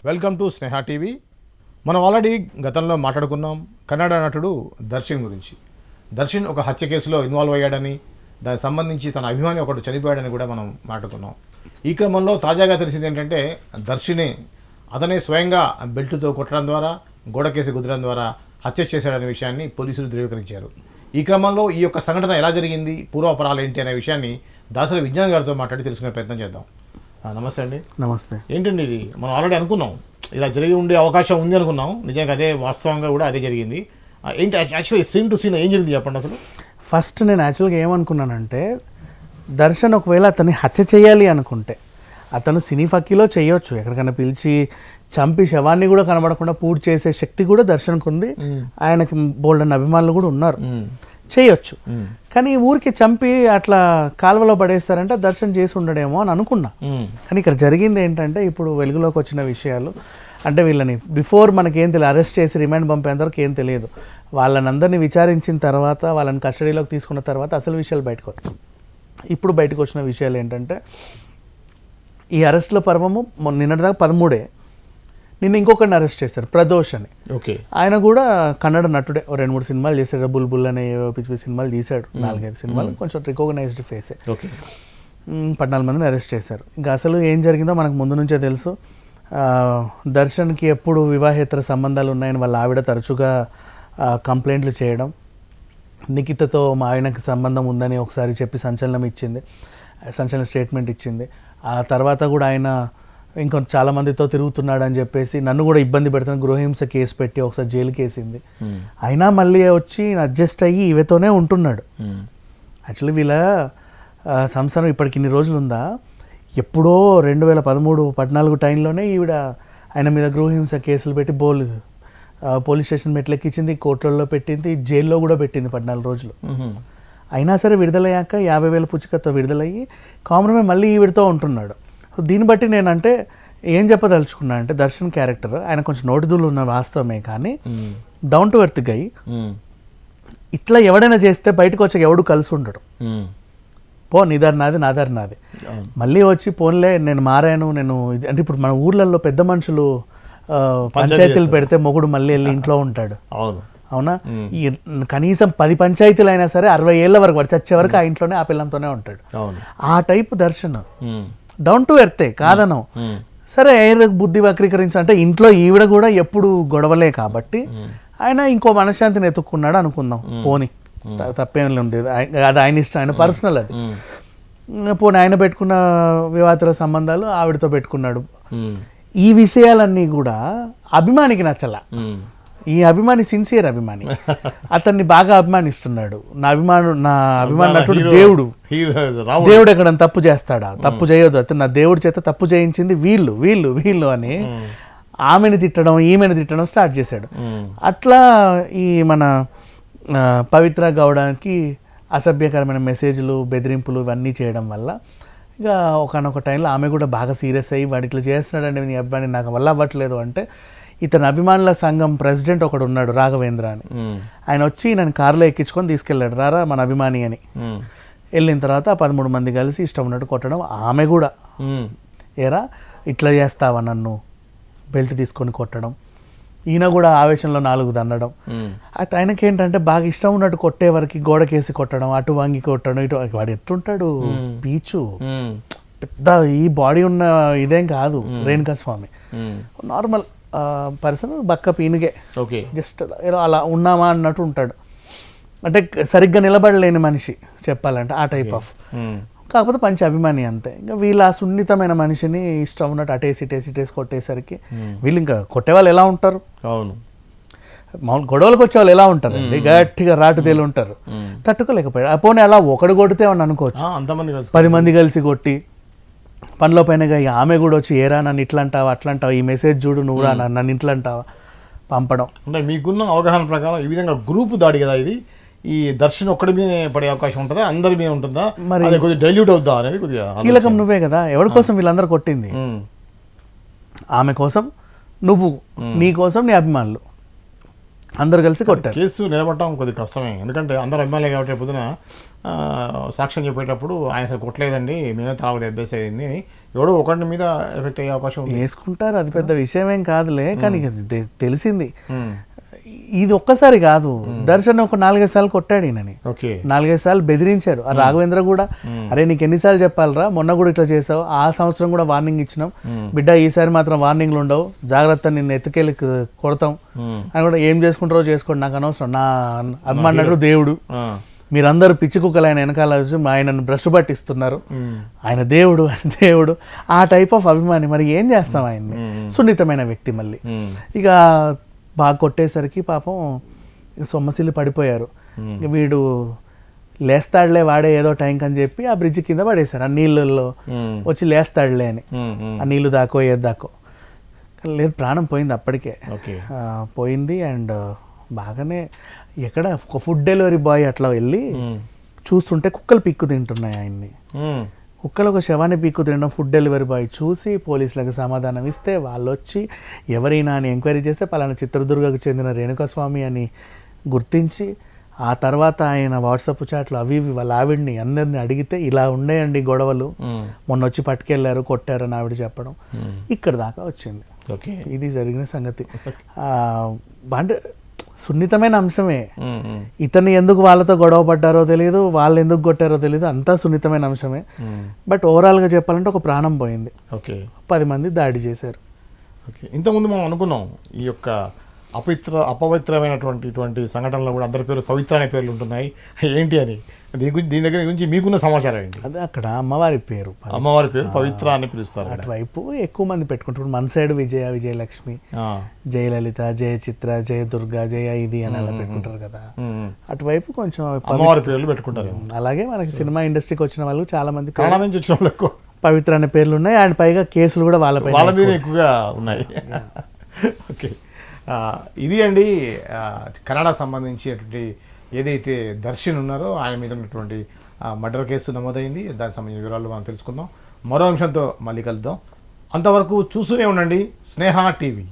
Welcome to Sneha TV. మనం already గతంలో మాట్లాడుకున్నాం కన్నడ నటుడు దర్శన్ గురించి. దర్శన్ ఒక హత్య కేసులో ఇన్వాల్వ్ అయ్యాడని, దానికి సంబంధించి తన అభిమాని ఒకటి చనిపోయాడని కూడా మనం మాట్లాడుకున్నాం. ఈ క్రమంలో తాజాగా తెలిసింది ఏంటంటే అతనే స్వయంగా బెల్టుతో కొట్టడం ద్వారా, గోడకేసి గుద్దడం ద్వారా హత్య చేశాడనే విషయాన్ని పోలీసులు ధృవీకరించారు. ఈ క్రమంలో ఈ యొక్క సంఘటన ఎలా జరిగింది, పూర్వాపరాలు ఏంటి అనే విషయాన్ని దాసరి విజ్ఞాన్ గారితో మాట్లాడి తెలుసుకునే ప్రయత్నం చేద్దాం. నమస్తే అండి. నమస్తే. ఏంటండి ఇది, మనం ఆల్రెడీ అనుకున్నాం ఇలా జరిగి ఉండే అవకాశం ఉంది అనుకున్నాం. నిజంగా అదే వాస్తవంగా కూడా అదే జరిగింది. ఏంటి యాక్చువల్లీ సీన్ టు సీన్ ఏం జరిగింది చెప్పండి అసలు. ఫస్ట్ నేను యాక్చువల్గా ఏమనుకున్నానంటే, దర్శన్ ఒకవేళ అతన్ని హత్య చేయాలి అనుకుంటే అతను సినీ ఫక్కీలో చేయొచ్చు, ఎక్కడికైనా పిలిచి చంపి శవాన్ని కూడా కనబడకుండా పూర్తి చేసే శక్తి కూడా దర్శన్కు ఉంది. ఆయనకి బోల్డన్ అభిమానులు కూడా ఉన్నారు, చేయొచ్చు. కానీ ఊరికి చంపి అట్లా కాలువలో పడేస్తారంటే దర్శన్ చేసి ఉండడేమో అని అనుకున్నా. కానీ ఇక్కడ జరిగింది ఏంటంటే, ఇప్పుడు వెలుగులోకి వచ్చిన విషయాలు అంటే వీళ్ళని బిఫోర్ మనకేం తెలియదు, అరెస్ట్ చేసి రిమాండ్ పంపేంత వరకు ఏం తెలియదు. వాళ్ళని అందరినీ విచారించిన తర్వాత, వాళ్ళని కస్టడీలోకి తీసుకున్న తర్వాత అసలు విషయాలు బయటకు వస్తాయి. ఇప్పుడు బయటకు వచ్చిన విషయాలు ఏంటంటే, ఈ అరెస్టుల పర్వము నిన్నటిదాకా 13. నిన్న ఇంకొకరిని అరెస్ట్ చేశారు, ప్రదోష్ అని. ఓకే. ఆయన కూడా కన్నడ నటుడే, 2-3 సినిమాలు చేశాడు. బుల్బుల్ అనే పిచ్చి పిచ్చి సినిమాలు తీశాడు, 4-5 సినిమాలు, కొంచెం రికగ్నైజ్డ్ ఫేసే. ఓకే. 14 మందిని అరెస్ట్ చేశారు. ఇంకా అసలు ఏం జరిగిందో మనకు ముందు నుంచే తెలుసు. దర్శన్కి ఎప్పుడు వివాహేతర సంబంధాలు ఉన్నాయని వాళ్ళ ఆవిడ తరచుగా కంప్లైంట్లు చేయడం, నిఖితతో మా ఆయనకి సంబంధం ఉందని ఒకసారి చెప్పి సంచలన స్టేట్మెంట్ ఇచ్చింది. ఆ తర్వాత కూడా ఆయన ఇంకొంత చాలామందితో తిరుగుతున్నాడు అని చెప్పేసి నన్ను కూడా ఇబ్బంది పెడుతున్న గృహహింస కేసు పెట్టి ఒకసారి జైలుకి వేసింది. అయినా మళ్ళీ వచ్చి అడ్జస్ట్ అయ్యి ఇవతోనే ఉంటున్నాడు. యాక్చువల్లీ వీళ్ళ సంసారం ఇప్పటికి ఇన్ని రోజులు ఉందా, ఎప్పుడో 2013-14 టైంలోనే ఈవిడ ఆయన మీద గృహహింస కేసులు పెట్టి పోలీస్ స్టేషన్ మెట్లెక్కించింది, కోర్టులలో పెట్టింది, జైల్లో కూడా పెట్టింది 14 రోజులు. అయినా సరే విడుదలయ్యాక 50,000 పుచ్చికతో విడుదలయ్యి కామన్గా మళ్ళీ ఈవిడతో ఉంటున్నాడు. దీన్ని బట్టి నేనంటే ఏం చెప్పదలుచుకున్నా అంటే, దర్శన్ క్యారెక్టర్ ఆయన కొంచెం నోటిదూలు ఉన్న వాస్తవమే, కానీ డౌన్ టు ఎర్త్ గై. ఇట్లా ఎవడైనా చేస్తే బయటకు వచ్చాక ఎవడు కలిసి ఉండడు. నీదారి నాది, నాదారి నాది. మళ్ళీ వచ్చి పోన్లే నేను మారాను, నేను అంటే ఇప్పుడు మన ఊర్లలో పెద్ద మనుషులు పంచాయతీలు పెడితే మొగుడు మళ్ళీ వెళ్ళి ఇంట్లో ఉంటాడు. అవునా? ఈ కనీసం 10 పంచాయతీలు అయినా సరే 60 ఏళ్ళ వరకు వాడు చచ్చే వరకు ఆ ఇంట్లోనే ఆ పిల్లంతోనే ఉంటాడు. ఆ టైప్ దర్శన్ డౌన్ టు ఎర్తే, కాదనం. సరే ఏదో బుద్ధి వక్రీకరించంటే ఇంట్లో ఈవిడ కూడా ఎప్పుడు గొడవలే కాబట్టి ఆయన ఇంకో మనశ్శాంతిని ఎత్తుక్కున్నాడు అనుకుందాం. పోనీ తప్పేం ఉండేది, అది ఆయన ఇష్టం, ఆయన పర్సనల్ అది. పోనీ ఆయన పెట్టుకున్న వివాహేతర సంబంధాలు ఆవిడతో పెట్టుకున్నాడు. ఈ విషయాలన్నీ కూడా అభిమానికి నచ్చల. ఈ అభిమాని సిన్సియర్ అభిమాని, అతన్ని బాగా అభిమానిస్తున్నాడు. నా అభిమాని నటుడు దేవుడు ఎక్కడ తప్పు చేస్తాడా, తప్పు చేయొద్దు, అతను నా దేవుడి చేత తప్పు చేయించింది వీళ్ళు వీళ్ళు వీళ్ళు అని ఆమెను తిట్టడం, ఈమెను తిట్టడం స్టార్ట్ చేశాడు. అట్లా ఈ మన పవిత్ర గౌడకి అసభ్యకరమైన మెసేజ్లు, బెదిరింపులు ఇవన్నీ చేయడం వల్ల ఇక ఒకనొక టైంలో ఆమె కూడా బాగా సీరియస్ అయ్యి, వాడు ఇట్లా చేస్తున్నాడండి నీ అబ్బాయిని, నాకు వల్ల అవ్వట్లేదు అంటే, ఇతని అభిమానుల సంఘం ప్రెసిడెంట్ ఒకడు ఉన్నాడు, రాఘవేంద్ర అని. ఆయన వచ్చి నన్ను కారులో ఎక్కించుకొని తీసుకెళ్ళాడు, రారా మన అభిమాని అని. వెళ్ళిన తర్వాత 13 మంది కలిసి ఇష్టం ఉన్నట్టు కొట్టడం. ఆమె కూడా ఏరా ఇట్లా చేస్తావా నన్ను, బెల్ట్ తీసుకొని కొట్టడం. ఈయన కూడా ఆవేశంలో 4 దన్నడం. అయితే ఆయనకి ఏంటంటే బాగా ఇష్టం ఉన్నట్టు కొట్టే వరకు గోడకేసి కొట్టడం, అటు వంగి కొట్టడం, ఇటు. వాడు ఎట్లుంటాడు, పీచు, పెద్ద ఈ బాడీ ఉన్న ఇదేం కాదు రేణుకా స్వామి, నార్మల్ పర్సన్, బక్క పీనుగే, జస్ట్ ఏదో అలా ఉన్నామా అన్నట్టు ఉంటాడు. అంటే సరిగ్గా నిలబడలేని మనిషి చెప్పాలంటే, ఆ టైప్ ఆఫ్. కాకపోతే పంచ అభిమాని అంతే. ఇంకా వీళ్ళు ఆ సున్నితమైన మనిషిని ఇష్టం ఉన్నట్టు అటేసి కొట్టేసరికి వీళ్ళు ఇంకా కొట్టేవాళ్ళు ఎలా ఉంటారు, అవును మామూలు గొడవలకు వచ్చే వాళ్ళు ఎలా ఉంటారు అండి, గట్టిగా రాటుదేలు ఉంటారు, తట్టుకోలేకపోయాడు. పోనీ అలా ఒకడు కొడితే అని అనుకోవచ్చు, 10 మంది కలిసి కొట్టి పనిలో పైన ఆమె కూడా వచ్చి ఏరా నన్ను ఇట్లా అంటావా అట్లా అంటావా, ఈ మెసేజ్ చూడు నువ్వురా నన్ను ఇట్లా అంటావా పంపడం. అంటే మీకున్న అవగాహన ప్రకారం ఈ విధంగా గ్రూప్ దాడి కదా ఇది, ఈ దర్శనం ఒక్కడి మీద పడే అవకాశం ఉంటుందా, అందరి మీద ఉంటుందా, మరి కొద్దిగా డైల్యూట్ అవుద్దా అనేది కొద్దిగా కీలకం. నువ్వే కదా ఎవరి కోసం వీళ్ళందరూ కొట్టింది, ఆమె కోసం నువ్వు, నీ కోసం నీ అభిమానులు. అందరు కలిసి కొట్టారు. కేసు నిలబడటం కొద్దిగా కష్టమే, ఎందుకంటే అందరు అభిమానులే కాబట్టి పొద్దున సాక్ష్యం చెప్పేటప్పుడు ఆయన అసలు కొట్టలేదండి, మేమే తాగు అభ్యాసం అయింది అని ఎవడో ఒకటి మీద ఎఫెక్ట్ అయ్యే అవకాశం ఉంది. వేసుకుంటారు, అది పెద్ద విషయం ఏం కాదులే, కానీ తెలిసింది. ఇది ఒక్కసారి కాదు, దర్శన్ ఒక 4-5 సార్లు కొట్టాడు ఈయనని. ఓకే, 4-5 సార్లు బెదిరించారు. ఆ రాఘవేంద్ర కూడా, అరే నీకు ఎన్నిసార్లు చెప్పాలరా, మొన్న కూడా ఇట్లా చేసావు, ఆ సంవత్సరం కూడా వార్నింగ్ ఇచ్చినాం, బిడ్డ ఈసారి మాత్రం వార్నింగ్లు ఉండవు, జాగ్రత్త, నిన్ను ఎత్తుకెళ్ళి కొడతాం అని కూడా, ఏం చేసుకుంటారో చేసుకోండి నాకు అనవసరం, నా అభిమానుడు దేవుడు, మీరందరూ పిచ్చి కుక్కలు ఆయన వెనకాల ఆయనను భ్రష్టు పట్టిస్తున్నారు, ఆయన దేవుడు ఆయన దేవుడు, ఆ టైప్ ఆఫ్ అభిమాని. మరి ఏం చేస్తాం ఆయన్ని, సున్నితమైన వ్యక్తి. మళ్ళీ ఇక బాగా కొట్టేసరికి పాపం సొమ్మసిల్లి పడిపోయారు. ఇక వీడు లేస్తాడులే వాడే ఏదో టైంకి అని చెప్పి ఆ బ్రిడ్జ్ కింద పడేశారు, ఆ నీళ్ళల్లో వచ్చి లేస్తాడులే అని. ఆ నీళ్ళు దాకో ఏది దాకో లేదు, ప్రాణం పోయింది అప్పటికే, పోయింది. అండ్ బాగానే ఎక్కడ ఒక ఫుడ్ డెలివరీ బాయ్ అట్లా వెళ్ళి చూస్తుంటే కుక్కలు పిక్కు తింటున్నాయి ఆయన్ని. కుక్కలు ఒక శవాన్ని పీక్కు తినడం ఫుడ్ డెలివరీ బాయ్ చూసి పోలీసులకు సమాధానం ఇస్తే వాళ్ళు వచ్చి ఎవరైనా అని ఎంక్వైరీ చేస్తే పలానా చిత్రదుర్గకు చెందిన రేణుకాస్వామి అని గుర్తించి, ఆ తర్వాత ఆయన వాట్సాప్ చాట్లు అవి ఇవి వాళ్ళ ఆవిడ్ని అందరిని అడిగితే ఇలా ఉండేయండి గొడవలు, మొన్న వచ్చి పట్టుకెళ్ళారు కొట్టారు అని ఆవిడ చెప్పడం, ఇక్కడ దాకా వచ్చింది. ఇది జరిగిన సంగతి. అంటే సున్నితమైన అంశమే, ఇతన్ని ఎందుకు వాళ్ళతో గొడవ పడ్డారో తెలియదు, వాళ్ళు ఎందుకు కొట్టారో తెలియదు, అంతా సున్నితమైన అంశమే. బట్ ఓవరాల్గా చెప్పాలంటే ఒక ప్రాణం పోయింది, 10 మంది దాడి చేశారు. ఇంతకుముందు మనం అనుకున్నాం ఈ యొక్క అపవిత్రమైనటువంటి ఇటువంటి సంఘటనలో కూడా అందరి పేర్లు పవిత్ర అనే పేర్లు ఉంటున్నాయి ఏంటి అని, దీని దగ్గర గురించి మీకున్న సమాచారం ఏంటి? అదే అక్కడ అమ్మవారి పేరు పవిత్ర అని పిలుస్తారు. అటువైపు ఎక్కువ మంది పెట్టుకుంటారు, మన సైడ్ విజయలక్ష్మి, జయలలిత, జయచిత్ర, జయదుర్గ, జయ ఇది అని అలా పెట్టుకుంటారు కదా, అటువైపు కొంచెం అమ్మవారి పేర్లు పెట్టుకుంటారు. అలాగే మనకి సినిమా ఇండస్ట్రీకి వచ్చిన వాళ్ళు చాలా మంది కన్నడ నుంచి వచ్చిన వాళ్ళు ఎక్కువ పవిత్ర అనే పేర్లు ఉన్నాయి, అండ్ పైగా కేసులు కూడా వాళ్ళ మీద ఎక్కువగా ఉన్నాయి. ఓకే, ఇది అండి కన్నడ సంబంధించినటువంటి ఏదైతే దర్శన్ ఉన్నారో ఆయన మీద ఉన్నటువంటి మర్డర్ కేసు నమోదైంది, దానికి సంబంధించిన వివరాలు మనం తెలుసుకుందాం. మరో అంశంతో మళ్ళీ కలుద్దాం, అంతవరకు చూస్తూనే ఉండండి స్నేహ టీవీ.